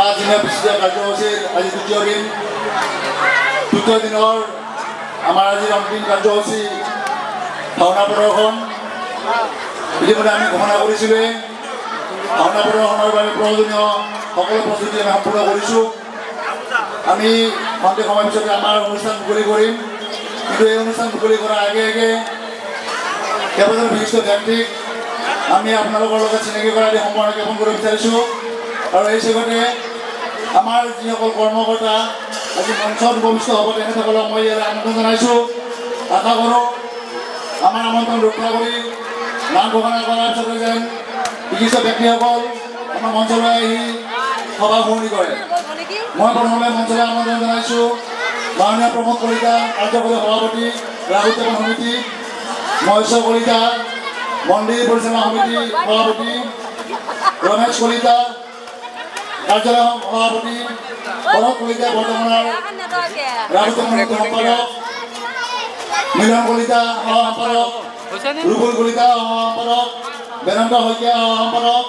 পাঁচদিনীয়া বিশ্ববিদ্যালয় কাৰ্যসূচীৰ আজি দ্বিতীয় দিনৰ আমাৰ আজিৰ অন্তিম কাৰ্যসূচী ভাওনা প্ৰদৰ্শন ইতিমধ্যে আমি ঘোষণা কৰিছিলোঁ ভাওনা প্ৰদৰ্শনৰ বাবে প্ৰয়োজনীয় সকলো প্ৰস্তুতি আমি সম্পূৰ্ণ কৰিছোঁ আমি অন্তিম সময়ৰ পিছতে আমাৰ অনুষ্ঠান মুকলি কৰিম কিন্তু এই অনুষ্ঠান মুকলি কৰাৰ আগে কেইবাজন বিশিষ্ট ব্যক্তিক আমি আপোনালোকৰ লগত চিনাকি কৰাই দি সম্পূৰ্ণ জ্ঞাপন কৰিব বিচাৰিছোঁ আৰু এই চেগতে আমাৰ যিসকল কৰ্মকৰ্তা আজি মঞ্চত উপবিষ্ট হ'ব তেখেতসকলক মই ইয়ালৈ আমন্ত্ৰণ জনাইছোঁ আশা কৰোঁ আমাৰ আমন্ত্ৰণ ৰক্ষা কৰি নাম ঘোষণা কৰাৰ পিছতে যেন বিশিষ্ট ব্যক্তিসকল আমাৰ মঞ্চলৈ আহি সভা শুৱনি কৰে মই প্ৰথমে মঞ্চলৈ আমন্ত্ৰণ জনাইছোঁ মাননীয় প্ৰমোদ কলিতা কাৰ্যকৰী সভাপতি ৰাস উদযাপন সমিতি মহেশ্বৰ কলিতা মন্দিৰ পৰিচালনা সমিতি সভাপতি ৰমেশ কলিতা কাৰ্যালয় সভাপতি ভৰত কলিতা বৰ্তমানৰ ৰাস উদযাপন সমিতিৰ সম্পাদক মিলন কলিতা সহ সম্পাদক ৰুবুল কলিতা সহ সম্পাদক বেদান্ত শইকীয়া সহ সম্পাদক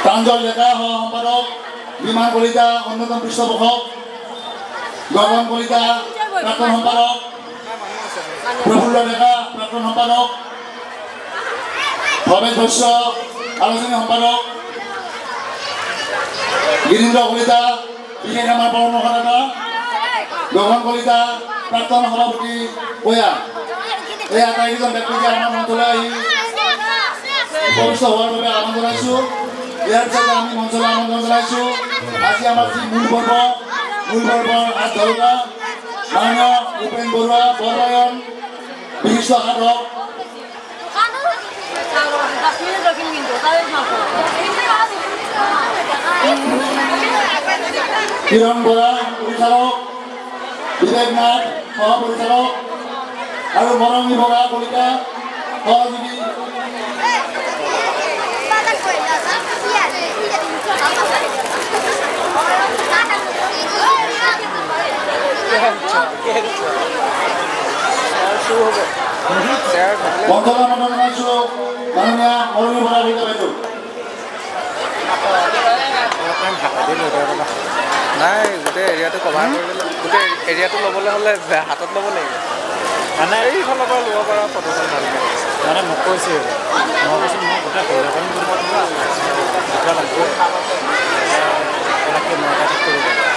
প্ৰাঞ্জল ডেকা সহ সম্পাদক বিমান কলিতা অন্যতম পৃষ্ঠপোষক গগন কলিতা প্ৰাক্তন সম্পাদক প্ৰফুল্ল ডেকা প্ৰাক্তন সম্পাদক ভৱেশ বৈশ্য আলোচনী সম্পাদক গিৰীন্দ্ৰ কলিতা বিশেষ আমাৰ পৰামৰ্শদাতা গগন কলিতা প্ৰাক্তন সভাপতি কয়া এই আটাইকেইজন ব্যক্তিকে আমাৰ মঞ্চলৈ আহি উপবিষ্ট হোৱাৰ বাবে আমন্ত্ৰণ জনাইছোঁ ইয়াৰ পিছতে আমি মঞ্চলৈ আমন্ত্ৰণ জনাইছোঁ আজি আমাৰ যি মূল পৰ্বৰ হাত ধৰোঁতা মাননীয় উপেন বৰুৱা বৰবায়ন বিশিষ্ট সাধক কিৰণ বৰা পৰিচালক বিবেক নাথ সহ পৰিচালক আৰু মৰমী বৰা কলিতা সহযোগী মঞ্চলৈ আমন্ত্ৰণ জনাইছোঁ মাননীয় মৰমী বৰা কলিতা বাইদেউ নাই গোটেই এৰিয়াটো কভাৰ কৰিবলৈ গোটেই এৰিয়াটো ল'বলৈ হ'লে হাতত ল'ব লাগিব মানে এইফালৰ পৰা ল'ব পৰা ফটোখন ভালকৈ মানে মোক কৈছে মই কৈছোঁ মই গোটেই পৰিয়ালখন দুটা লাগিব এনেকৈ মই এটা ঠিক কৰিব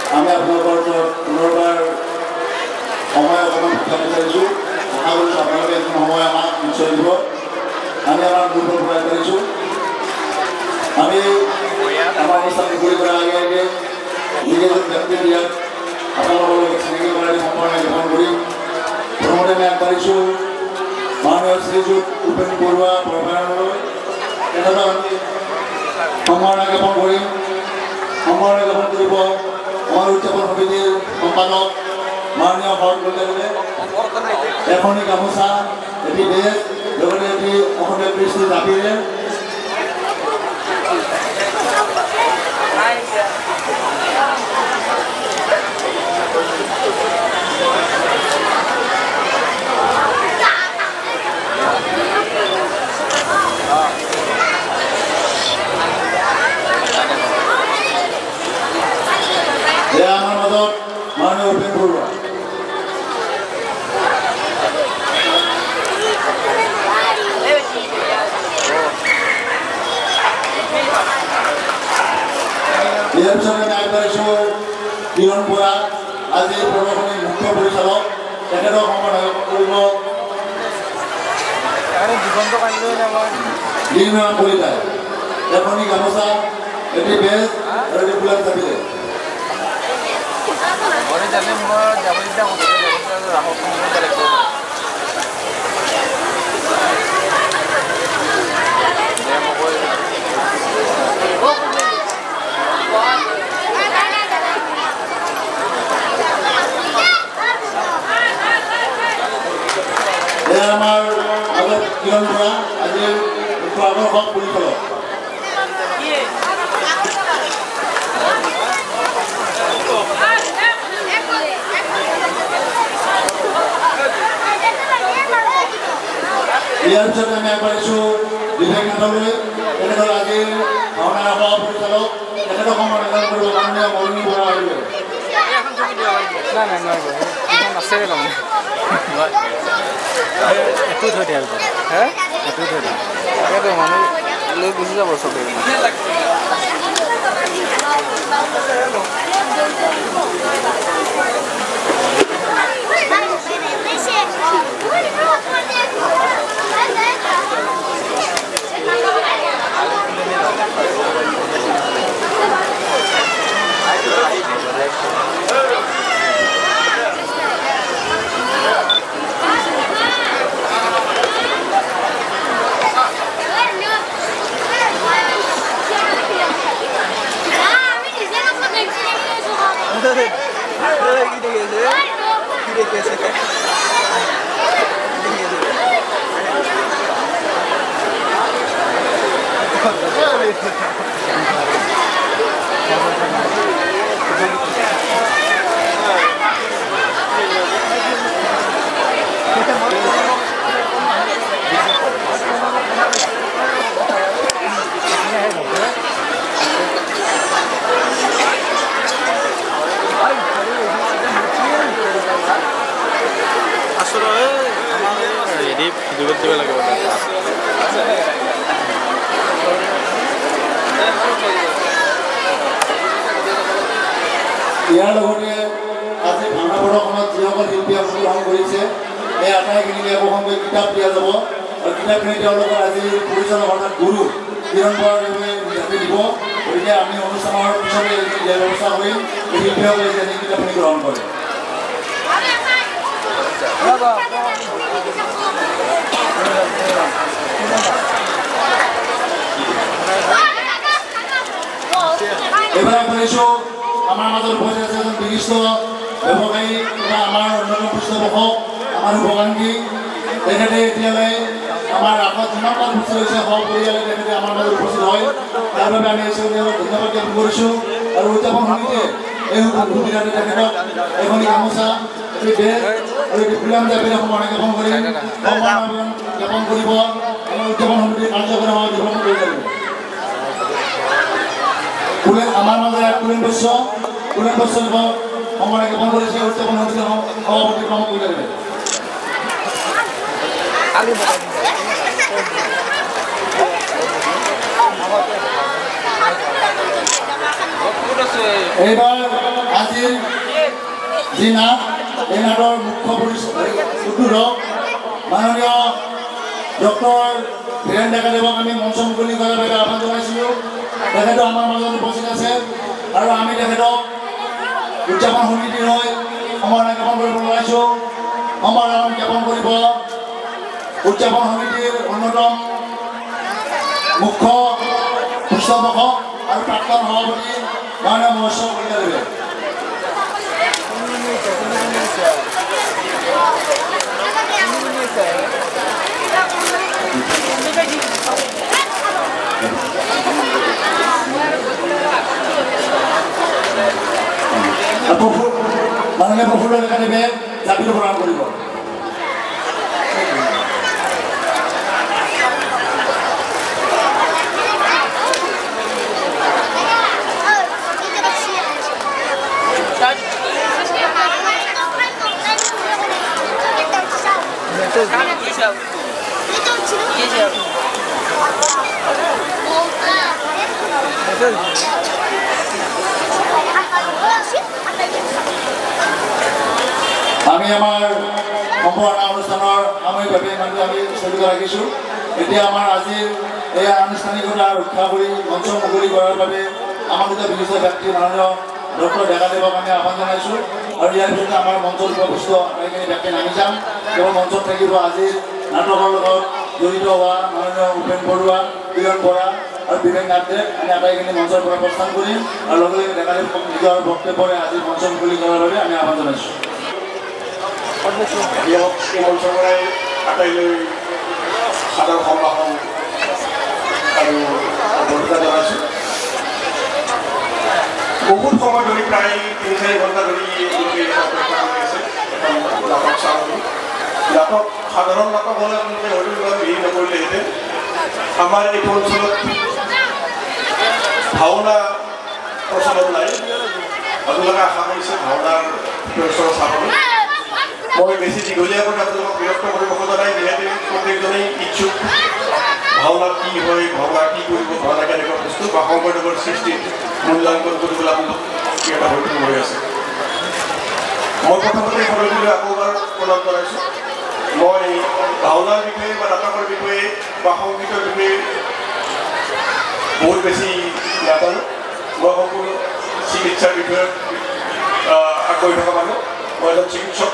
আমি আপোনালোকৰ পুনৰবাৰ সময় অকণমান শিক্ষা বিচাৰিছোঁ আশা কৰিছোঁ আপোনালোকে এইটো সময় আমাক নিশ্চয় দিব আমি আমাৰ মূলবোৰ ঘূৰাই পাৰিছোঁ আমি আমাৰ অনুষ্ঠান মুকলি কৰাৰ আগে যিকেইজন ব্যক্তিয়ে দিয়াত আপোনালোকৰ লগত চিনাকি কৰাই সম্পূৰ্ণ জ্ঞাপন কৰিম প্ৰথমতে আমি আগবাঢ়িছোঁ মাননীয় শ্ৰীযুত উপেন বৰুৱা বৰবায়নলৈ তেখেতক আমি সম্পূৰ্ণ জ্ঞাপন কৰিম সম্পূৰ্ণ জ্ঞাপন কৰিব আমাৰ উদযাপন সমিতিৰ সম্পাদক মাননীয় ভৰত কলিতাদেৱে এখনি গামোচা এটি বেজ লগতে এটি অসমীয়া কৃষ্টি জাপিৰে আমাৰ মাজত মাননীয় উপেন বৰুৱা ইয়াৰ পিছতে আমি আগবাঢ়িছোঁ কিৰণ বৰা আজিৰ প্ৰদৰ্শনীৰ মুখ্য পৰিচালক তেখেতক সম্বৰ্ধনা কৰিব দিনমা কলিতাই এখনি গামোচা এটি বেজ আৰু এটি ফুলাৰ চাপিলে আমাৰ আগত কিৰণ বৰা আজিৰ আগৰ পৰিচালক ইয়াৰ পিছতে আমি আগবাঢ়িছোঁ বিবেক নাথলৈ তেখেতৰ আজিৰ ভাওনাৰ সহ-পৰিচালক তেখেতক সম্বৰ্ধনা কৰিব মাননীয় মৌনী বৰা আহিব এইটো থৈ দিয়া হে এইটো থৈ দিয়া তাকেতো মানুহ লৈ গুচি যাব চবেই ইয়াৰ লগতে আজি ভাওনা প্ৰদৰ্শনত যিসকল শিল্পী অংশগ্ৰহণ কৰিছে এই আটাইখিনিকে একোখনকৈ কিতাপ দিয়া যাব আৰু কিতাপখিনি তেওঁলোকৰ আজি পৰিচালক অৰ্থাৎ গুৰু কিৰণ বৰাদেৱে দিব গতিকে আমি অনুষ্ঠানৰ পিছতে দিয়াৰ ব্যৱস্থা কৰিম শিল্পীসকলে যাতে কিতাপখিনি গ্ৰহণ কৰে এইবাৰ শুনিছোঁ আমাৰ মাজত উপস্থিত আছে এজন বিশিষ্ট ব্যৱসায়ী বা আমাৰ অন্যান্য পৃষ্ঠপোষক আমাৰ শুভাকাংক্ষী তেখেতে এতিয়ালৈ আমাৰ ৰাসত যিমানমান উপস্থিত হৈছে সপৰিয়ালে তেখেতে আমাৰ মাজত উপস্থিত হয় তাৰ বাবে আমি ধন্যবাদ জ্ঞাপন কৰিছোঁ আৰু উদযাপন সমিতিয়ে এই সুবিধাতে তেখেতক এখনি গামোচা এটি বেগ আৰু এটি ফুলাম জাপেৰে সম্বৰ্ধনা জ্ঞাপন কৰি জ্ঞাপন কৰিব আমাৰ উদযাপন সমিতিৰ কাৰ্যক্ৰম উদযাপন কৰিব লাগিব আমাৰ মাজত কুলেন বৈশ্য সম্বৰ্ধনা জ্ঞাপন কৰিছে উদযাপন সমিতিৰ সভাপতি প্ৰমোদ কলিতাদেৱে এইবাৰ আজিৰ যি নাট এই নাটৰ মুখ্য উদ্বোধক মাননীয় ডক্টৰ বীৰেন ডেকাদেৱক আমি মঞ্চ মুকলি কৰাৰ বাবে আহ্বান জনাইছিলোঁ তেখেতো আমাৰ মাজত উপস্থিত আছে আৰু আমি তেখেতক উদযাপন সমিতিৰ হৈ সম্বৰ্ধনা জ্ঞাপন কৰিব জনাইছোঁ সম্বৰ্ধনা জ্ঞাপন কৰিব উদযাপন সমিতিৰ অন্যতম মুখ্য পৃষ্ঠপোষক আৰু প্ৰাক্তন সভাপতি মাননীয় মহেশ্বৰ কলিতাদেৱে মাননীয় প্ৰফুল্ল ডেকাদেৱে জাপিটো প্ৰদান কৰিব আমাৰ সম্পূৰ্ণ অনুষ্ঠানৰ সাময়িকভাৱে ইমানটো আমি স্থগিত ৰাখিছোঁ। এতিয়া আমাৰ আজিৰ এই আনুষ্ঠানিকতা ৰক্ষা কৰি মঞ্চ মুকলি কৰাৰ বাবে আমাৰ দুটা বিশিষ্ট ব্যক্তি মাননীয় ডক্টৰ ডেকাদেৱক আমি আহ্বান জনাইছোঁ আৰু ইয়াৰ পিছতে আমাৰ মঞ্চত উপস্থিত এইখিনি ব্যক্তি নামি যাম। কেৱল মঞ্চত থাকিব আজিৰ নাটকৰ লগত জড়িত হোৱা মাননীয় উপেন বৰুৱা, কিৰণ বৰা আৰু বিবেক নাথদেৱ। আমি আটাইখিনি মঞ্চৰ পৰা প্ৰস্থান কৰিম আৰু লগে লগে ডেকাদেৱক নিজৰ বক্তব্যৰে আজি মঞ্চ মুকলি কৰাৰ বাবে আমি আহ্বান জনাইছোঁ। এই মঞ্চৰ পৰাই আটাইলৈ সাদৰ সম্ভাষণ আৰু বৰ্ণনা জনাইছোঁ। বহুত সময় ধৰি প্ৰায় ৩-৪ ঘণ্টা ধৰি অপেক্ষা কৰি আছে এখন নাটক চাওঁ। নাটক সাধাৰণ নাটক হ'লে আপোনালোকে হয়তো ইমান ভিৰ নকৰিলেহেঁতেন। আমাৰ এইটো অঞ্চলত ভাওনা প্ৰচলন নাই। আপোনালোকে আশা কৰিছে ভাওনাৰ প্ৰচলন চাবলৈ। মই বেছি দীঘলীয়া কৰি আপোনালোকক বিৰক্ত কৰিব খোজা নাই, যিহেতু প্ৰত্যেকজনেই ইচ্ছুক ভাওনাত কি হয়, ভাওনা কি কৰিব, ভাওনা কেনেকুৱা বস্তু বা শংকৰদেৱৰ সৃষ্টিত মূল্যাংকন কৰিবলৈ আপোনালোক কি এটা হয়তো হৈ আছে। মই প্ৰথমতে সদস্যলৈ আকৌ এবাৰ প্ৰণাম জনাইছোঁ। মই ভাওনাৰ বিষয়ে বা নাটকৰ বিষয়ে বা সংগীতৰ বিষয়ে বহুত বেছি নাজানো। মই সম্পূৰ্ণ চিকিৎসাৰ বিষয়ত আগ্ৰহী থকা মানুহ। মই এজন চিকিৎসক।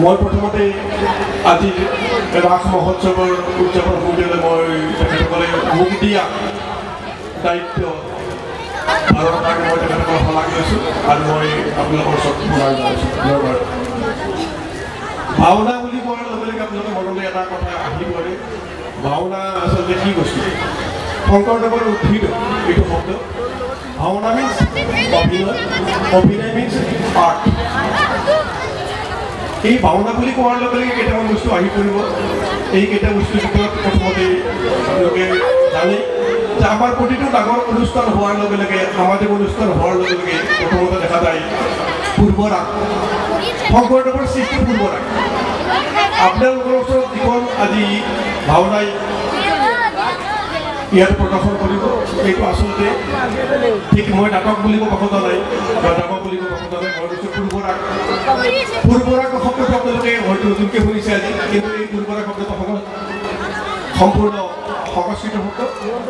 মই প্ৰথমতে আজিৰ ৰাস মহোৎসৱৰ উদযাপন সমিতিলৈ মই তেখেতসকলে মোক দিয়া দায়িত্ব ভাৰৰ কাৰণে মই তেখেতসকলক শলাগ লৈছোঁ আৰু মই আপোনালোকৰ ওচৰত পুনৰ জনাইছোঁ। ধন্যবাদ। ভাওনা বুলি কোৱাৰ লগে লগে আপোনালোকে মনলৈ এটা কথা আহি পৰে, ভাওনা আচলতে কি বস্তু? শংকৰদেৱৰ উদ্ভিদ এইটো শব্দ। ভাওনা মিন্স অভিনয়, অভিনয় মিন্স আৰ্ট। এই ভাওনা বুলি কোৱাৰ লগে লগে কেইটামান বস্তু আহি পৰিব। এই কেইটা বস্তুৰ ভিতৰত প্ৰথমতে আপোনালোকে জানে যে আমাৰ প্ৰতিটো ডাঙৰ অনুষ্ঠান হোৱাৰ লগে লগে, সামাজিক অনুষ্ঠান হোৱাৰ লগে লগে প্ৰথমতে দেখা যায় পূৰ্বৰাগ, শংকৰদেৱৰ সৃষ্টি পূৰ্বৰাগ। আপোনালোকৰ ওচৰত যিখন আজি ভাওনাই ইয়াত প্ৰদৰ্শন কৰিব, এইটো আচলতে ঠিক মই নাটক বুলিব কথা নাই বা ড্ৰামা বুলিব কথা নাই। মই কৈছোঁ পূৰ্বৰাগ। পূৰ্বৰাগ শব্দটো আপোনালোকে হয়তো নতুনকৈ শুনিছে আজি, কিন্তু এই পূৰ্বৰাগ শব্দটো সম্পূৰ্ণ সংস্কৃত শব্দ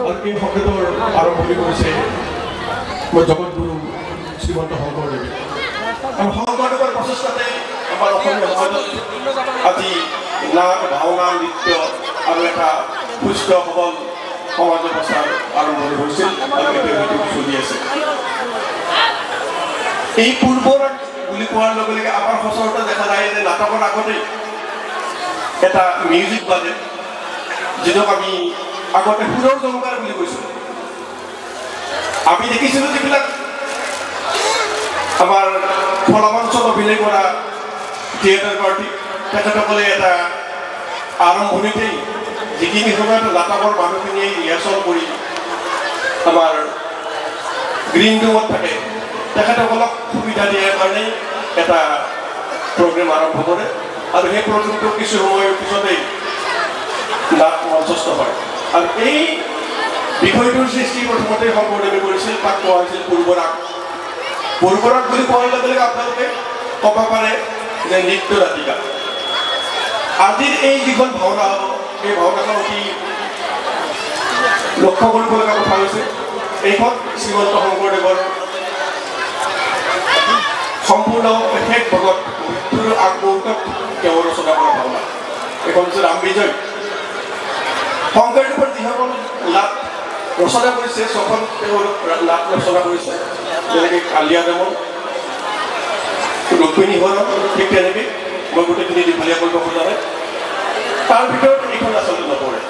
আৰু এই শব্দটোৰ আৰম্ভণি কৰিছে মই জগতগুৰু শ্ৰীমন্ত শংকৰদেৱে। আৰু শংকৰদেৱৰ প্ৰচেষ্টাতে আমাৰ অসমীয়া সমাজত আজি নাট, ভাওনা, নৃত্য আৰু এটা সুস্থ সবল সমাজ ব্যৱস্থাৰ আৰম্ভণি হৈছিল আৰু এতিয়া সেইটো চলি আছে। এই পূৰ্বৰাগ বুলি কোৱাৰ লগে লগে আমাৰ সচৰাচৰ দেখা যায় যে নাটকৰ আগতেই এটা মিউজিক বাজে, যিটোক আমি আগতে সুৰৰ জংকাৰ বুলি কৈছিলোঁ। আমি দেখিছিলোঁ যিবিলাক আমাৰ ফলামঞ্চত অভিনয় কৰা থিয়েটাৰ পাৰ্টি, তেখেতসকলে এটা আৰম্ভণিতেই যিখিনি সময়ত নাটকৰ মানুহখিনিয়ে ৰিহাৰ্চল কৰি আমাৰ গ্ৰীণ ৰুমত থাকে, তেখেতসকলক সুবিধা দিয়াৰ কাৰণে এটা প্ৰগ্ৰেম আৰম্ভ কৰে আৰু সেই প্ৰগ্ৰেমটো কিছু সময়ৰ পিছতেই নাট মঞ্চস্থ হয়। আৰু এই বিষয়টোৰ সৃষ্টি প্ৰথমতে শংকৰদেৱে কৰিছিল, তাক কোৱা হৈছিল পূৰ্বৰাগ। পূৰ্বৰাগ বুলি কোৱাৰ লগে লগে আপোনালোকে ক'ব পাৰে যে নৃত্য নাটিকা। আজিৰ এই যিখন ভাওনা হ'ব, এই ভাওনাখন অতি লক্ষ্য কৰিবলগা কথা হৈছে, এইখন শ্ৰীমন্ত শংকৰদেৱৰ সম্পূৰ্ণ শেষ ভগত মৃত্যুৰ আগমুহূৰ্তত তেওঁ ৰচনা কৰা ভাওনা। এইখন হৈছে ৰাম বিজয়। শংকৰদেৱৰ যিসকল নাট ৰচনা কৰিছে, ছখন তেওঁৰ নাট ৰচনা কৰিছে, যেনেকৈ কালিয়া দমন, ৰুক্মিণী হৰণ, ঠিক তেনেকৈ মই গোটেইখিনি দীঘলীয়া কৰিব খোজা নাই। তাৰ ভিতৰত এইখন আচলতে নপৰে।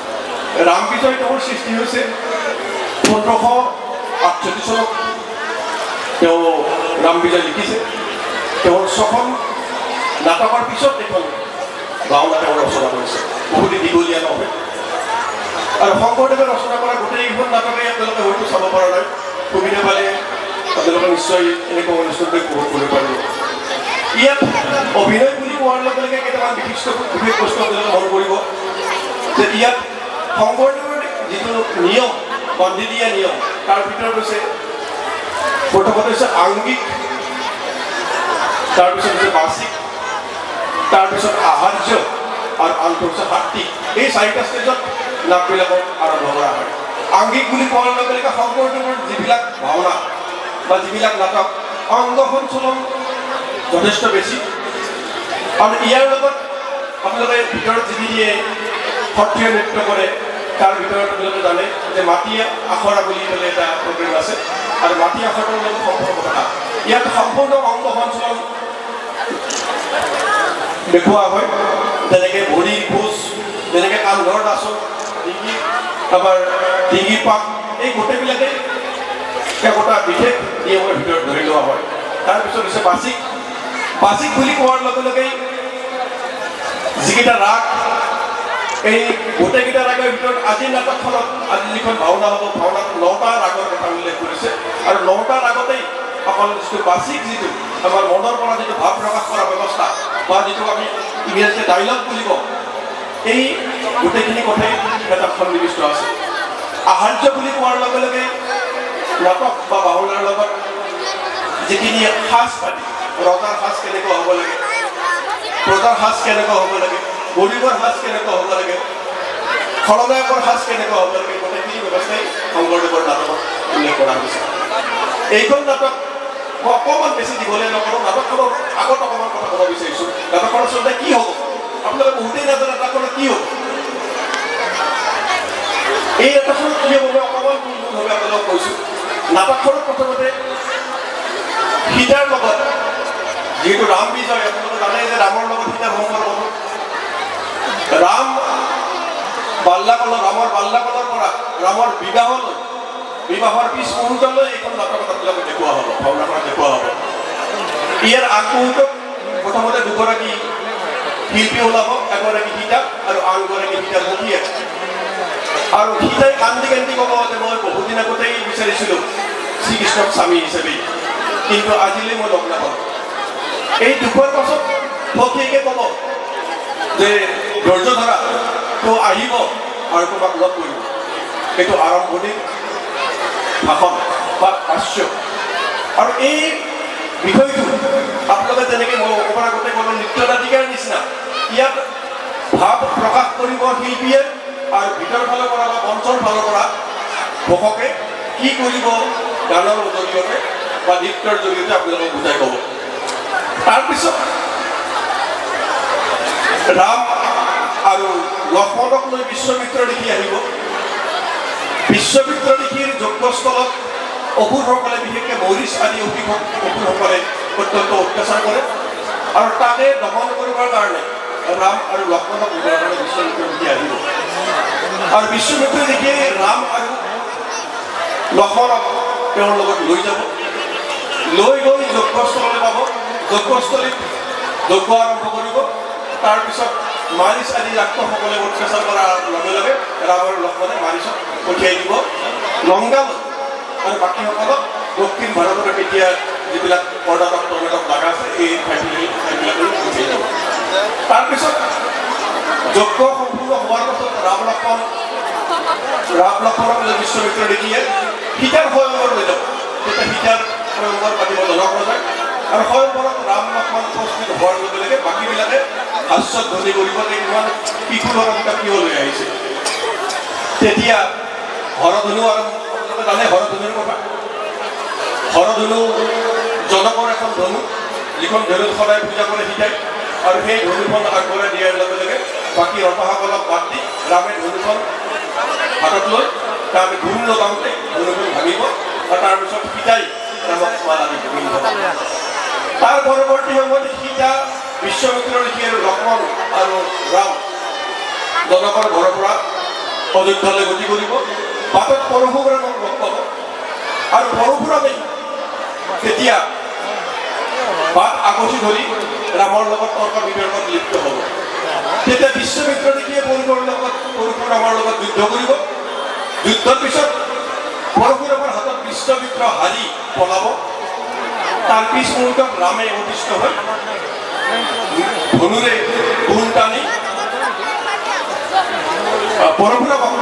ৰাম বিজয় তেওঁৰ সৃষ্টি হৈছে 1568 চনত তেওঁ ৰাম বিজয় লিখিছে। তেওঁৰ ছখন নাটকৰ পিছত এখন ভাওনা তেওঁ ৰচনা কৰিছে, বহুতেই দীঘলীয়া নহয়। আৰু শংকৰদেৱে ৰচনা কৰা গোটেইকেইখন নাটকেই আপোনালোকে হয়তো চাব পৰা নাই। সুবিধা পালে আপোনালোকে নিশ্চয় এনেকুৱা অনুষ্ঠানটো উপভোগ কৰিব পাৰিব। ইয়াত অভিনয় বুলি কোৱাৰ লগে লগে কেইটামান বিশেষ বস্তু আপোনালোকে মন কৰিব যে ইয়াত শংকৰদেৱৰ যিটো নিয়ম, বান্ধি দিয়া নিয়ম, তাৰ ভিতৰত হৈছে প্ৰথমতে হৈছে আংগিক তাৰপিছত হৈছে বাৰ্ষিক, তাৰপিছত আহাৰ্য আৰু আনটো হৈছে হাত্তিক। এই 4টা ষ্টেজত নাটবিলাকক আৰম্ভ কৰা হয়। আংগিক বুলি কোৱাৰ লগে লগে শংকৰদেৱৰ যিবিলাক ভাওনা বা যিবিলাক নাটক অংগ সঞ্চালন যথেষ্ট বেছি। আৰু ইয়াৰ লগত আপোনালোকে ভিতৰত যিখিনিয়ে সত্ৰীয় নৃত্য কৰে তাৰ ভিতৰত আপোনালোকে জানে যে মাটি আখৰা বুলি পেলাই এটা প্ৰগ্ৰেম আছে, আৰু মাটি আখৰাৰ লগত সম্পৰ্ক থকা ইয়াত সম্পূৰ্ণ অংগ সঞ্চালন দেখুওৱা হয়। যেনেকৈ ভৰিৰ খোজ, যেনেকৈ কান্ধৰ নাচন, ডিঙি আমাৰ ডিঙি পাক, এই গোটেইবিলাকে একোটা বিশেষ নিয়মৰ ভিতৰত ধৰি লোৱা হয়। তাৰপিছত হৈছে বাচিক। বাচিক বুলি কোৱাৰ লগে লগেই যিকেইটা ৰাগ, এই গোটেইকেইটা ৰাগৰ ভিতৰত আজিৰ নাটকখনত আজি যিখন ভাওনা হ'ব, ভাওনাত 9টা ৰাগৰ কথা উল্লেখ কৰিছে। আৰু 9টা ৰাগতেই অকল যিটো বাচিক, যিটো আমাৰ মনৰ পৰা যিটো ভাৱ প্ৰকাশ কৰা ব্যৱস্থা বা যিটো আমি ইংৰাজীতে ডাইলগ বুলি কওঁ, এই গোটেইখিনি কথাই এটা সন্নিৱিষ্ট আছে। আহাৰ্য বুলি কোৱাৰ লগে লগে নাটক বা ভাওনাৰ লগত যিখিনি সাজ পাতি, ৰজাৰ সাজ কেনেকুৱা হ'ব লাগে, প্ৰজাৰ সাজ কেনেকুৱা হ'ব লাগে, গৰিবৰ সাজ কেনেকুৱা হ'ব লাগে, খলনায়কৰ সাজ কেনেকুৱা হ'ব লাগে, গোটেইখিনি ব্যৱস্থাই শংকৰদেৱৰ নাটকত উল্লেখ কৰা হৈছে। এইখন নাটক মই অকণমান বেছি দীঘলীয়া নকৰোঁ, নাটকখনৰ আগত অকণমান কথা ক'ব বিচাৰিছোঁ। নাটকখন আচলতে কি হ'ব আপোনালোকে বহুতেই নাজানে নাটকখনত কি হ'ব। এই নাটকখনত কি হ'ব মই অকণমান মূলভাৱে আপোনালোকক কৈছোঁ। নাটকখনত প্ৰথমতে সীতাৰ লগত, যিহেতু ৰাম বিজয়, আপোনালোকে জানে যে ৰামৰ লগত সীতাৰ সম্পৰ্ক। ৰাম বাল্যাকালৰ, ৰামৰ বাল্যাকালৰ পৰা ৰামৰ বিবাহলৈ, বিবাহৰ পিছ মুহূৰ্তলৈ এইখন নাটকত আপোনালোকে দেখুওৱা হ'ব, ভাওনাখনত দেখুওৱা হ'ব। ইয়াৰ আগ মুহূৰ্তত প্ৰথমতে দুগৰাকী শিল্পী ওলাব, এগৰাকী সীতা আৰু আনগৰাকী সীতাৰ মুখীয়ে। আৰু সীতাই কান্দি কান্দি ক'ব যে মই বহুদিন আগতেই বিচাৰিছিলোঁ শ্ৰীকৃষ্ণক স্বামী হিচাপে, কিন্তু আজিলৈ মই লগ নাপাওঁ। এই দুখৰ পাছত সখীয়েকে ক'ব যে ধৈৰ্য ধৰা, তো আহিব আৰু তোমাক লগ কৰিব। এইটো আৰম্ভণিৰ ভাষণ বা হাস্য। আৰু এই বিষয়টো আপোনালোকে যেনেকৈ মই অকণমান আগতে ক'লো নৃত্য নাটিকাৰ নিচিনা, ইয়াত ভাৱ প্ৰকাশ কৰিব শিল্পীয়ে, আৰু ভিতৰ ফালৰ পৰা বা মঞ্চৰ ফালৰ পৰা ঘোষকে কি কৰিব গানৰ জৰিয়তে বা নৃত্যৰ জৰিয়তে আপোনালোকক বুজাই ক'ব। তাৰপিছত ৰাম আৰু লক্ষ্মণক লৈ বিশ্বমিত্ৰ ঋষি আহিব। বিশ্বমিত্ৰ ঋষিৰ যজ্ঞস্থলত অসুৰসকলে, বিশেষকৈ মৰিচ আদি অসুৰসকলে অত্যন্ত অত্যাচাৰ কৰে, আৰু তাকে দমন কৰিবৰ কাৰণে ৰাম আৰু লক্ষ্মণক দিবৰ কাৰণে বিশ্বমিত্ৰ ঋষি আহিব। আৰু বিশ্বমিত্ৰ ঋষিয়ে ৰাম আৰু লক্ষ্মণক তেওঁৰ লগত লৈ যাব। লৈ গৈ যজ্ঞস্থললৈ পাব। যজ্ঞস্থলীত যজ্ঞ আৰম্ভ কৰিব। তাৰপিছত মাৰিচ আদি ৰাক্ষসকলে অত্যাচাৰ কৰাৰ লগে লগে ৰাম আৰু লক্ষ্মণে মাৰিচক পঠিয়াই দিব লংকালৈ, আৰু বাকীসকলক দক্ষিণ ভাৰতৰ এতিয়া যিবিলাক পৰ্যটক লগা আছে এই ঠাইবিলাকলৈ পঠিয়াই দিব। তাৰপিছত যজ্ঞ সম্পূৰ্ণ হোৱাৰ পাছত ৰাম লক্ষ্মণক লৈ বিশ্বমিত্ৰ ঋষিয়ে সীতাৰ স্বয়ংবৰ লৈ যাব। তেতিয়া সীতাৰ স্বয়ংবৰ পাতিব জনক ৰজাই, আৰু স্বয়ংবৰত ৰাম লক্ষ্মণ উপস্থিত হোৱাৰ লগে লগে বাকীবিলাকে হাস্যত ধ্বনি কৰিব যে ইমান কিশোৰৰ কিতাপ কিয় লৈ আহিছে। তেতিয়া হৰধনু, আৰু আপোনালোকে জানে হৰধনুৰ কথা। হৰধনু জনকৰ এখন ধনু, যিখন ধনুত সদায় পূজা কৰে সীতাই, আৰু সেই ধনুখন আগবঢ়াই দিয়াৰ লগে লগে বাকী ৰজাসকলক বাদ দি ৰামে ধনুখন হাতত লৈ তাক ধুন লগাওঁতে ধনুখন ভাঙিব, আৰু তাৰপিছত সীতাই ৰামক মালা দি পিন্ধিব। তাৰ পৰৱৰ্তী সময়ত সীতা, বিশ্বমিত্ৰ ঋষি আৰু লক্ষ্মণ আৰু ৰাম জনকৰ ঘৰৰ পৰা অযোধ্যালৈ গতি কৰিব। বাটত পৰশুৰামক লগ পাব, আৰু পৰশুৰামেই তেতিয়া বাট আগচি ধৰি ৰামৰ লগত তৰ্ক বিতৰ্কত লিপ্ত হ'ব। তেতিয়া বিশ্বমিত্ৰ ঋষিয়ে পৰশুৰামৰ লগত যুদ্ধ কৰিব। যুদ্ধৰ পিছত পৰশুৰামৰ হাতত বিশ্বমিত্ৰ হাৰি পলাব। তাৰ পিছ মুহূৰ্তত ৰামে অতিষ্ঠ হৈ ধনুৰে ধুন টানি পৰশুৰামক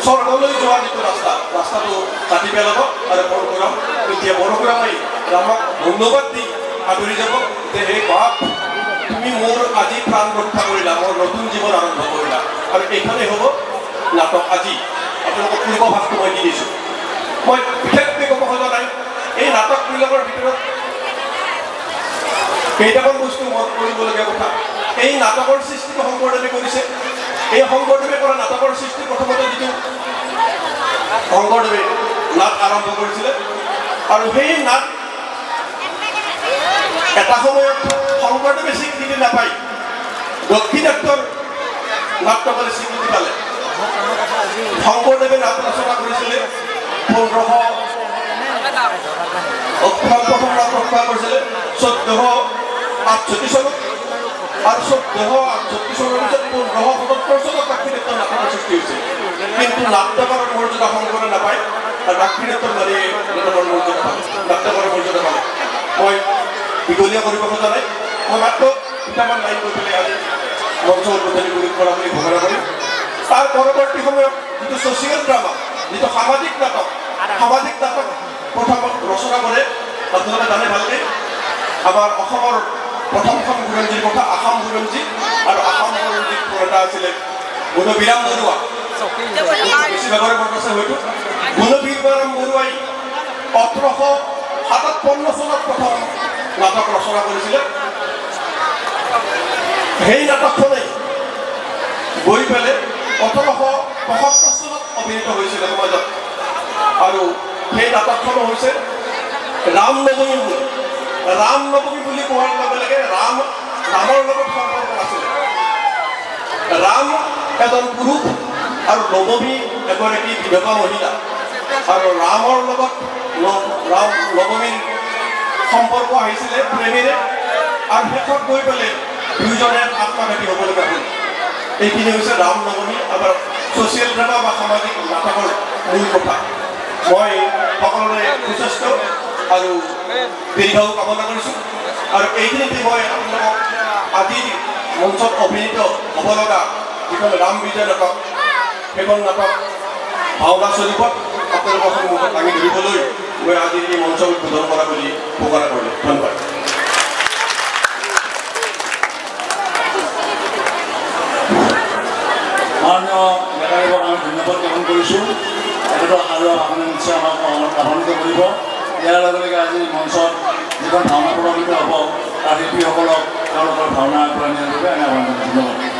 স্বৰ্গলৈ যোৱা যিটো ৰাস্তাটো কাটি পেলাব, আৰু পৰশুৰাম তেতিয়া পৰশুৰামে ৰামক ধন্যবাদ দি আদৰি যাব যে হে বাপ তুমি মোৰ আজি প্ৰাণ ৰক্ষা কৰিলা, মোৰ নতুন জীৱন আৰম্ভ কৰিলা। আৰু এইখনেই হ'ব নাটক আজি। আপোনালোকক পূৰ্বভাগটো মই দি দিছোঁ। মই বিশেষকৈ ক'ব খোজা নাই, এই নাটকবিলাকৰ ভিতৰত কেইটামান বস্তু মত কৰিবলগীয়া কথা। এই নাটকৰ সৃষ্টিটো শংকৰদেৱে কৰিছে। এই শংকৰদেৱে কৰা নাটকৰ সৃষ্টি প্ৰথমতে যিটো শংকৰদেৱে নাট আৰম্ভ কৰিছিলে, আৰু সেই নাট এটা সময়ত শংকৰদেৱে স্বীকৃতি নাপায়, দক্ষিণাত্যৰ নাট্যকাৰে স্বীকৃতি পালে। শংকৰদেৱে নাট ৰচনা কৰিছিলে 1500 প্ৰথম নাট ৰচনা কৰিছিলে 1468 চনত, আৰু 1468 চনৰ পিছত 1577 চনত দাক্ষিণাত্যৰ নাটকৰ সৃষ্টি হৈছিল। কিন্তু নাট্যকাৰৰ মৰ্যাদা শংকৰে নাপায়, আৰু দাক্ষিণাত্যৰ মাৰিয়ে নাটকৰ মৰ্যাদা পালে, নাট্যকাৰৰ মৰ্যাদা পালে। মই দীঘলীয়া কৰিব খোজা নাই, মই মাত্ৰ দুটামান লাইন কৈ পেলাই আজি মঞ্চ উদ্বোধনী কৰা বুলি ঘোষণা কৰিম। তাৰ পৰৱৰ্তী সময়ত যিটো ছ'চিয়েল ড্ৰামা, যিটো সামাজিক নাটক প্ৰথমত ৰচনা কৰে। আপোনালোকে জানে ভালকৈ, আমাৰ অসমৰ প্ৰথমখন বুৰঞ্জীৰ কথা আসাম বুৰঞ্জী, আৰু আসাম বুৰঞ্জীৰ এটা আছিলে গুণবীৰাম বৰুৱা, বেছিভাগৰে মনত আছে হয়তো। গুণবীৰাম বৰুৱাই 1857 চনত প্ৰথম নাটক ৰচনা কৰিছিলে। সেই নাটকখনেই গৈ পেলাই 1875 চনত অভিনীত হৈছিলে সমাজত, আৰু সেই নাটকখনো হৈছে ৰাম নৱমী বুলি। ৰাম নৱমী বুলি কোৱাৰ লগে লগে ৰামৰ লগত সম্পৰ্ক আছিলে। ৰাম এজন পুৰুষ আৰু নৱমী এগৰাকী বিধৱা মহিলা, আৰু ৰামৰ লগত নৱমীৰ সম্পৰ্ক আহিছিলে প্ৰেমেৰে, আৰু শেষত গৈ পেলাই দুয়োজনে আত্মঘাতী হ'বলগীয়া হ'ল। এইখিনি হৈছে ৰাম নৱমী, আমাৰ ছ'চিয়েল ড্ৰামা বা সামাজিক নাটকৰ মূল কথা। মই সকলোৰে সুস্বাস্থ্য আৰু দীৰ্ঘায়ু কামনা কৰিছোঁ। আৰু এইখিনিতে মই আপোনালোকক আজি মঞ্চত অভিনীত হ'ব লগা যিখন ৰাম বিজয় নাটক, সেইখন নাটক ভাওনা স্বৰূপত আপোনালোকৰ সন্মুখত দাঙি ধৰিবলৈ মই আজি এই মঞ্চ উদ্বোধন কৰা বুলি ঘোষণা কৰিলোঁ। ধন্যবাদ। মাননীয় নেতাসকলক আমি ধন্যবাদ জ্ঞাপন কৰিছোঁ। তেখেতৰ সাৰুৱা ভাষণে নিশ্চয় আমাক লাভান্বিত কৰিব। ইয়াৰ লগে লগে আজি মঞ্চত যিখন ভাওনা প্ৰদৰ্শিত হ'ব, তাৰ শিল্পীসকলক তেওঁলোকৰ ভাওনা আগবঢ়াই নিয়াৰ বাবে আমি আহ্বান জনাইছোঁ। ধন্যবাদ।